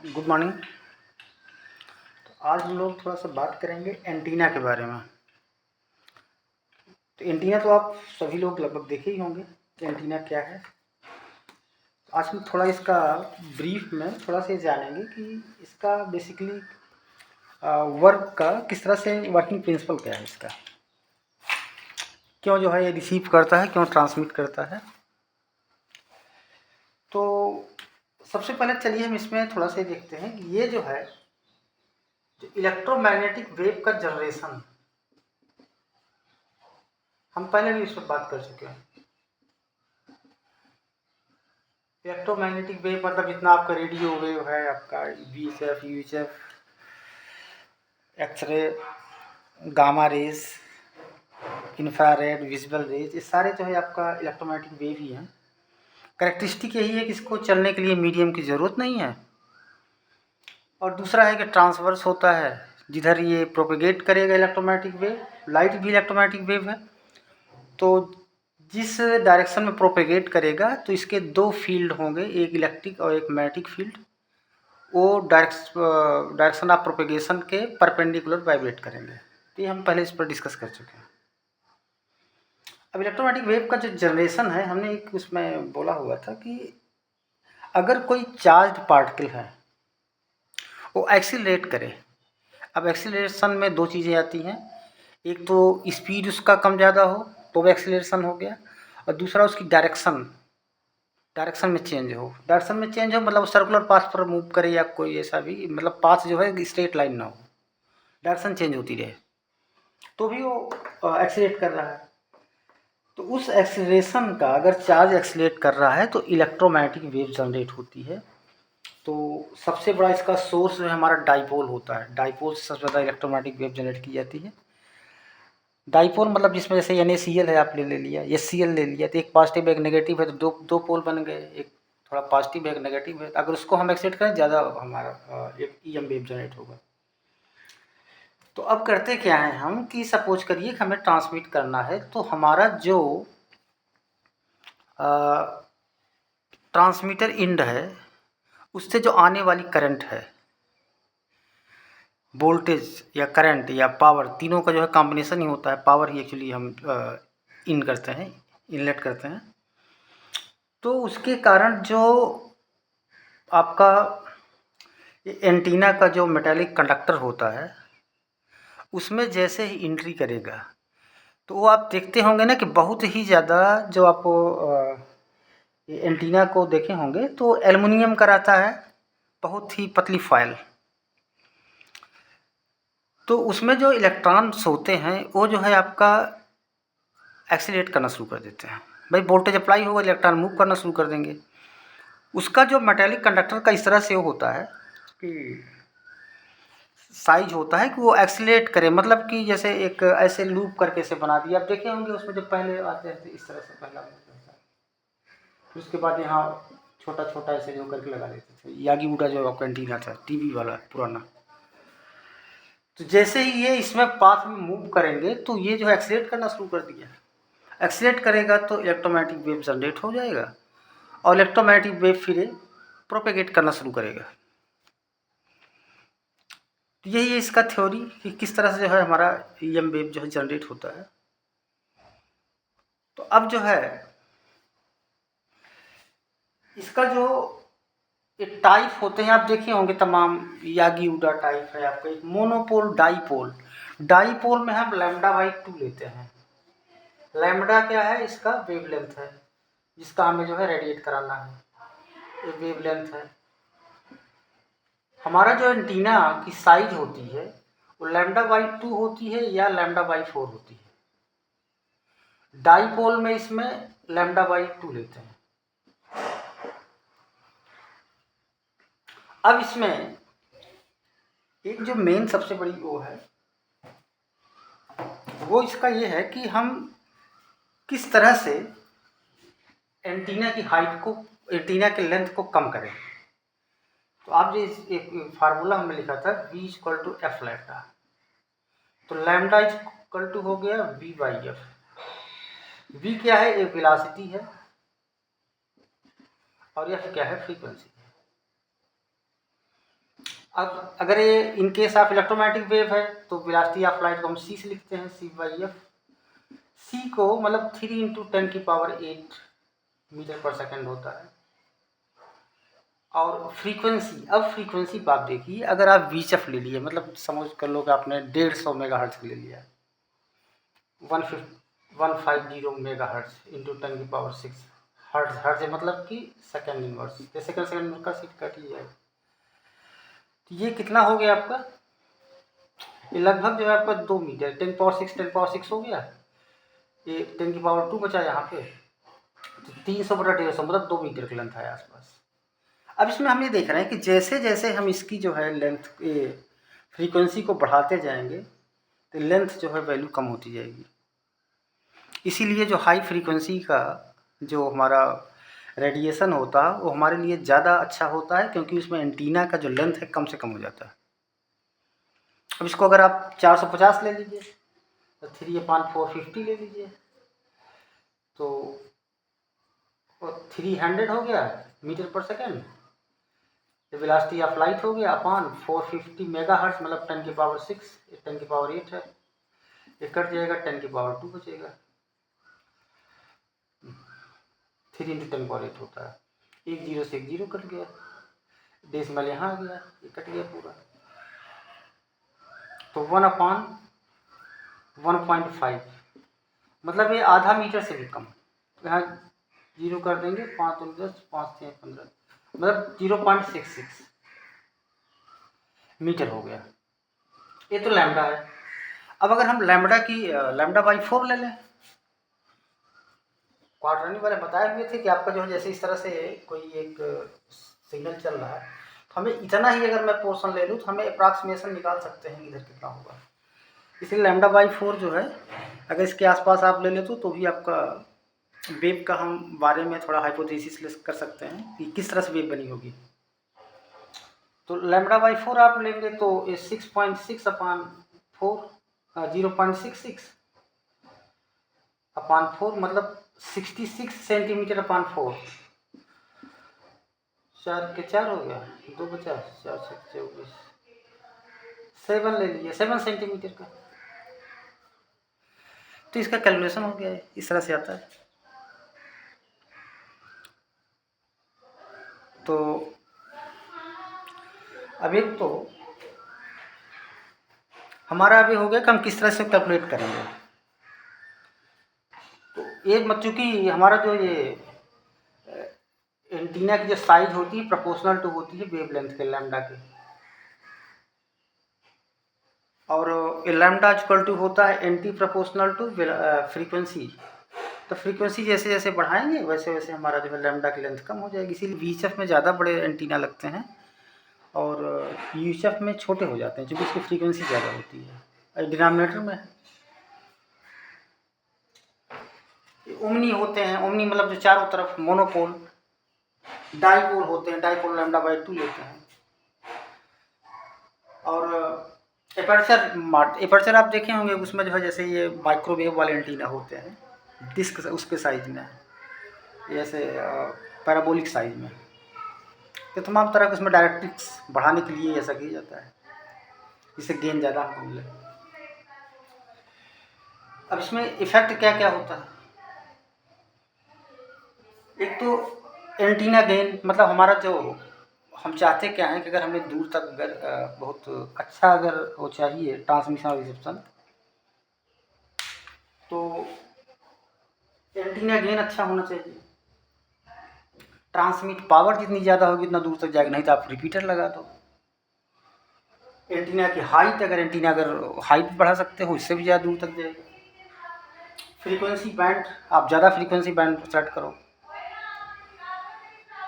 Good morning. तो आज हम लोग थोड़ा सा बात करेंगे एंटीना के बारे में। तो एंटीना तो आप सभी लोग लगभग देखे ही होंगे कि एंटीना क्या है। आज हम थोड़ा इसका ब्रीफ में थोड़ा सा जानेंगे कि इसका बेसिकली वर्क का किस तरह से वर्किंग प्रिंसिपल क्या है इसका, क्यों जो है ये रिसीव करता है, क्यों ट्रांसमिट करता है। तो सबसे पहले चलिए हम इसमें थोड़ा सा देखते हैं कि ये जो है जो इलेक्ट्रोमैग्नेटिक वेव का जनरेशन, हम पहले भी इस पर बात कर चुके हैं। इलेक्ट्रोमैग्नेटिक वेव मतलब जितना आपका रेडियो वेव है, आपका VHF, UHF, X ray, gamma rays, infrared, visible rays, ये सारे जो है आपका इलेक्ट्रोमैग्नेटिक वेव ही हैं। कैरेक्टरिस्टिक यही है कि इसको चलने के लिए मीडियम की ज़रूरत नहीं है। और दूसरा है कि ट्रांसवर्स होता है, जिधर ये प्रोपेगेट करेगा इलेक्ट्रोमैग्नेटिक वेव। लाइट भी इलेक्ट्रोमैग्नेटिक वेव है, तो जिस डायरेक्शन में प्रोपेगेट करेगा तो इसके दो फील्ड होंगे, एक इलेक्ट्रिक और एक मैग्नेटिक फील्ड। वो डायरेक्शन ऑफ प्रोपेगेशन के परपेंडिकुलर वाइब्रेट करेंगे। तो ये हम पहले इस पर डिस्कस कर चुके हैं। अब इलेक्ट्रोमैग्नेटिक वेव का जो जनरेशन है, हमने एक उसमें बोला हुआ था कि अगर कोई चार्ज पार्टिकल है वो एक्सीलरेट करे। अब एक्सीलरेशन में दो चीज़ें आती हैं, एक तो स्पीड उसका कम ज़्यादा हो तो वो एक्सीलरेशन हो गया, और दूसरा उसकी डायरेक्शन में चेंज हो। डायरेक्शन में चेंज हो मतलब सर्कुलर पाथ पर मूव करे, या कोई ऐसा भी मतलब पाथ जो है स्ट्रेट लाइन ना हो, डायरेक्शन चेंज होती रहे, तो भी वो एक्सीलरेट कर रहा है। तो उस एक्सीलरेशन का, अगर चार्ज एक्सीलरेट कर रहा है तो इलेक्ट्रोमैग्नेटिक वेव जनरेट होती है। तो सबसे बड़ा इसका सोर्स जो है हमारा डाइपोल होता है। डाइपोल से सबसे ज़्यादा इलेक्ट्रोमैग्नेटिक वेव जनरेट की जाती है। डाइपोल मतलब जिसमें जैसे NaCl है, आप ले लिया, HCl ले लिया, तो एक पॉजिटिव एक नेगेटिव है, तो दो दो पोल बन गए, एक थोड़ा पॉजिटिव है एक नेगेटिव है। अगर उसको हम एक्साइट करें ज़्यादा हमारा एक EM वेव जनरेट होगा। तो अब करते क्या है हम कि सपोज करिए कि हमें ट्रांसमिट करना है, तो हमारा जो ट्रांसमीटर इंड है उससे जो आने वाली करंट है, वोल्टेज या करंट या पावर, तीनों का जो है कॉम्बिनेशन ही होता है। पावर ही एक्चुअली हम इन करते हैं, इनलेट करते हैं। तो उसके कारण जो आपका एंटीना का जो मेटालिक कंडक्टर होता है उसमें जैसे ही एंट्री करेगा, तो वो आप देखते होंगे ना कि बहुत ही ज़्यादा, जो आपको एंटीना को देखे होंगे तो एल्युमिनियम का रहता है, बहुत ही पतली फॉयल। तो उसमें जो इलेक्ट्रॉन्स होते हैं वो जो है आपका एक्सीलरेट करना शुरू कर देते हैं। भाई वोल्टेज अप्लाई होगा, इलेक्ट्रॉन मूव करना शुरू कर देंगे। उसका जो मेटालिक कंडक्टर का इस तरह से वो होता है कि साइज होता है कि वो एक्सीलरेट करे, मतलब कि जैसे एक ऐसे लूप करके से बना दिया। आप देखे होंगे उसमें जो पहले आते हैं इस तरह से पहला होता है, फिर उसके बाद यहाँ छोटा छोटा ऐसे जो करके लगा देते थे। यागी उडा जो आपका एंटीना था, टीवी वाला पुराना, तो जैसे ही ये इसमें पाथ में मूव करेंगे तो ये जो है एक्सीलरेट करना शुरू कर दिया। एक्सीलरेट करेगा तो इलेक्ट्रोमैग्नेटिक वेव जनरेट हो जाएगा, और इलेक्ट्रोमैग्नेटिक वेव फिर प्रोपेगेट करना शुरू करेगा। तो यही है इसका थ्योरी कि किस तरह से जो है हमारा EM वेव जो है जनरेट होता है। तो अब जो है इसका जो एक टाइप होते हैं, आप देखे होंगे तमाम, यागी उडा टाइप है आपका, एक मोनोपोल, डाईपोल। डाईपोल में हम λ/2 लेते हैं। लैम्बडा क्या है, इसका वेवलेंथ है जिसका हमें जो है रेडिएट कराना है, ये वेवलेंथ है। हमारा जो एंटीना की साइज होती है वो λ/2 होती है या λ/4 होती है। डाईपोल में इसमें λ/2 लेते हैं। अब इसमें एक जो मेन सबसे बड़ी वो है, वो इसका ये है कि हम किस तरह से एंटीना की हाइट को, एंटीना के लेंथ को कम करें। तो आप जो एक फार्मूला हमने लिखा था V=F लैम्डा, तो लैम्डा इक्वल टू हो गया V/F। V क्या है, एक वेलोसिटी है, और F क्या है, फ्रीक्वेंसी है। अब अगर ये in case of electromagnetic wave है तो वेलोसिटी ऑफ लाइट को हम सी से लिखते हैं, C/F। सी को मतलब 3 × 10⁸ मीटर पर सेकंड होता है। और फ्रीक्वेंसी, अब फ्रीक्वेंसी आप देखिए, अगर आप VHF ले लिए, मतलब समझ कर लो कि आपने 150 मेगाहर्ट्ज ले लिया, 150 मेगाहर्ट्ज इंटू 10⁶ हर्ट्ज। हर्ट्ज मतलब कि सेकंड इनवर्स, जैसे सेकंड इनवर्स का सीट कट ही जाए। तो ये कितना हो गया आपका, ये लगभग जो है आपका 2 मीटर, 10⁶ हो गया। ये 10⁻²⁵ बचा यहाँ पे, तो 300/150 मतलब 2 मीटर की लेंथ है आसपास। अब इसमें हम ये देख रहे हैं कि जैसे जैसे हम इसकी जो है लेंथ, ये फ्रीक्वेंसी को बढ़ाते जाएंगे तो लेंथ जो है वैल्यू कम होती जाएगी। इसीलिए जो हाई फ्रीक्वेंसी का जो हमारा रेडिएशन होता है वो हमारे लिए ज़्यादा अच्छा होता है, क्योंकि उसमें एंटीना का जो लेंथ है कम से कम हो जाता है। अब इसको अगर आप 450 ले लीजिए तो 3/450 ले लीजिए, तो 300 हो गया मीटर पर सेकेंड। तो वेलोसिटी ऑफ लाइट हो गया अपॉन 450 मेगाहर्ट्ज, मतलब 10⁶, 10⁸ है। ये कट जाएगा, 10⁻² बचेगा। 3 × 10⁸ होता है। एक जीरो से एक जीरो कट गया, डेसिमल यहाँ आ गया, ये कट गया पूरा। तो 1/1.5 मतलब ये आधा मीटर से भी कम। यहाँ जीरो कर देंगे, 5 × 10, 5 × 15 मतलब 0.66 मीटर हो गया। ये तो लैम्डा है। अब अगर हम लैम्डा की λ/4 ले लें, क्वार्टरनी वाले बताए हुए थे कि आपका जो है जैसे इस तरह से कोई एक सिग्नल चल रहा है, तो हमें इतना ही अगर मैं पोर्शन ले लूँ तो हमें अप्रॉक्सीमेशन निकाल सकते हैं इधर कितना होगा। इसलिए λ/4 जो है अगर इसके आसपास आप ले लेते तो भी आपका वेव का हम बारे में थोड़ा हाइपोथेसिस कर सकते हैं कि किस तरह से वेव बनी होगी। तो λ/4 आप लेंगे तो ये 6.6/4 0.66 अपॉन 4 मतलब 66 सेंटीमीटर/4। 4 के 4 हो गया, 2 बचा, 4 से 24, 7 ले लीजिए, 7 सेंटीमीटर का। तो इसका कैलकुलेशन हो गया है, इस तरह से आता है। तो अब एक तो हमारा अभी हो गया कि हम किस तरह से कैलकुलेट करेंगे। तो ये चूँकि हमारा जो ये एंटीना की जो साइज होती है प्रोपोर्शनल टू होती है वेवलेंथ के, लैम्डा के। और लैम्डा इक्वल टू होता है एंटी प्रोपोर्शनल टू फ्रीक्वेंसी। तो फ्रीक्वेंसी जैसे जैसे बढ़ाएंगे वैसे वैसे हमारा जो है लैम्डा की लेंथ कम हो जाएगी। इसीलिए VHF में ज़्यादा बड़े एंटीना लगते हैं और UHF में छोटे हो जाते हैं, क्योंकि इसकी फ्रीक्वेंसी ज़्यादा होती है। डिनोमिनेटर में ओमनी होते हैं, ओमनी मतलब जो चारों तरफ मोनोपोल, डाईपोल होते हैं, डाईपोल λ/2 लेते हैं। और एपर्चर आप देखे होंगे, उसमें जो है जैसे ये माइक्रोवेव वाले एंटीना होते हैं, डिस्क उसके साइज में, जैसे पैराबोलिक साइज में। तो तमाम तरह के उसमें डायरेक्ट्रिक्स बढ़ाने के लिए ऐसा किया जाता है, जिससे गेन ज़्यादा हमको मिले। अब इसमें इफेक्ट क्या क्या होता है। एक तो एंटीना गेन, मतलब हमारा जो हम चाहते क्या हैं कि अगर हमें दूर तक अगर बहुत अच्छा अगर वो चाहिए ट्रांसमिशन और रिसेप्शन, तो एंटीना गेन अच्छा होना चाहिए। ट्रांसमिट पावर जितनी ज़्यादा होगी उतना दूर तक जाएगा, नहीं तो आप रिपीटर लगा दो। एंटीना की हाइट, अगर एंटीना अगर हाइट बढ़ा सकते हो इससे भी ज़्यादा दूर तक जाएगा। फ्रीक्वेंसी बैंड, आप ज़्यादा फ्रीक्वेंसी बैंड सेट करो।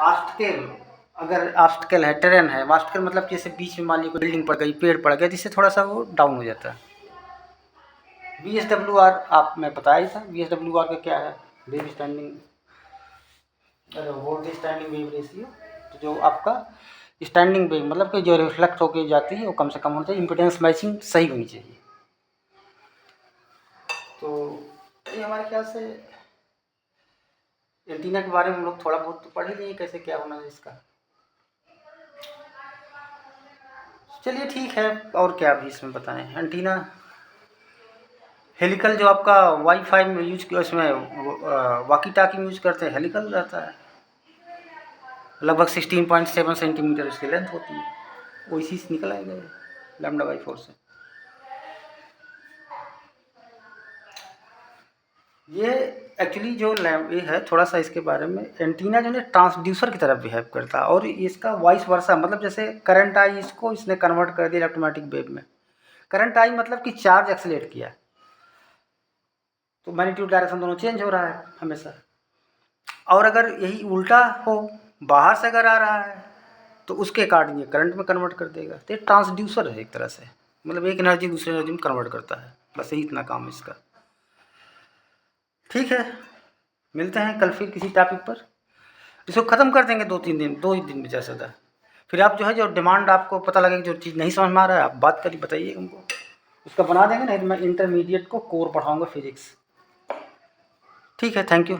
आस्टकेल, अगर आस्टकेल है, टेरेन है, आस्टकेल मतलब जैसे बीच में मान लीजिए कोई बिल्डिंग पड़ गई, पेड़ पड़ गया, जिससे थोड़ा सा वो डाउन हो जाता है। VSWR आप मैं बताया ही था, VSWR का क्या है, wave standing voltage standing wave ratio. तो जो आपका स्टैंडिंग वेव मतलब कि जो रिफ्लेक्ट होके जाती है वो कम से कम होना चाहिए, इम्पीडेंस मैचिंग सही होनी चाहिए। तो ये हमारे ख्याल से एंटीना के बारे में हम लोग थोड़ा बहुत तो पढ़ ही लिए कैसे क्या होना है इसका। चलिए ठीक है, और क्या अभी इसमें बताएं। एंटीना हेलिकल, जो आपका वाईफाई में यूज उसमें वॉकी टाकी में यूज करते हैं, हेलिकल रहता है। लगभग 16.7 सेंटीमीटर उसकी लेंथ होती है, वो इसी से निकल आएगा λ/4 से। ये एक्चुअली जो ये है, थोड़ा सा इसके बारे में, एंटीना जो है ट्रांसड्यूसर की तरह बिहेव करता है, और इसका वाइस वर्सा, मतलब जैसे करंट आई, इसको इसने कन्वर्ट कर दिया इलेक्ट्रोमैग्नेटिक वेव में। करंट आई मतलब कि चार्ज एक्सीलरेट किया, तो मैग्नीट्यूड डायरेक्शन दोनों चेंज हो रहा है हमेशा। और अगर यही उल्टा हो, बाहर से अगर आ रहा है, तो उसके अकॉर्डिंग ये करंट में कन्वर्ट कर देगा। तो ये ट्रांसड्यूसर है एक तरह से, मतलब एक एनर्जी दूसरे एनर्जी में कन्वर्ट करता है, बस यही इतना काम है इसका। ठीक है, मिलते हैं कल फिर किसी टॉपिक पर। इसको ख़त्म कर देंगे 2-3 दिन, 2 ही दिन में ज़्यादा ज़्यादा। फिर आप जो है, जो डिमांड आपको पता लगे, जो चीज़ नहीं समझ में आ रहा है, आप बात करिए, बताइए हमको, उसका बना देंगे। नहीं तो मैं इंटरमीडिएट को कोर पढ़ाऊँगा फिजिक्स। ठीक है, थैंक यू।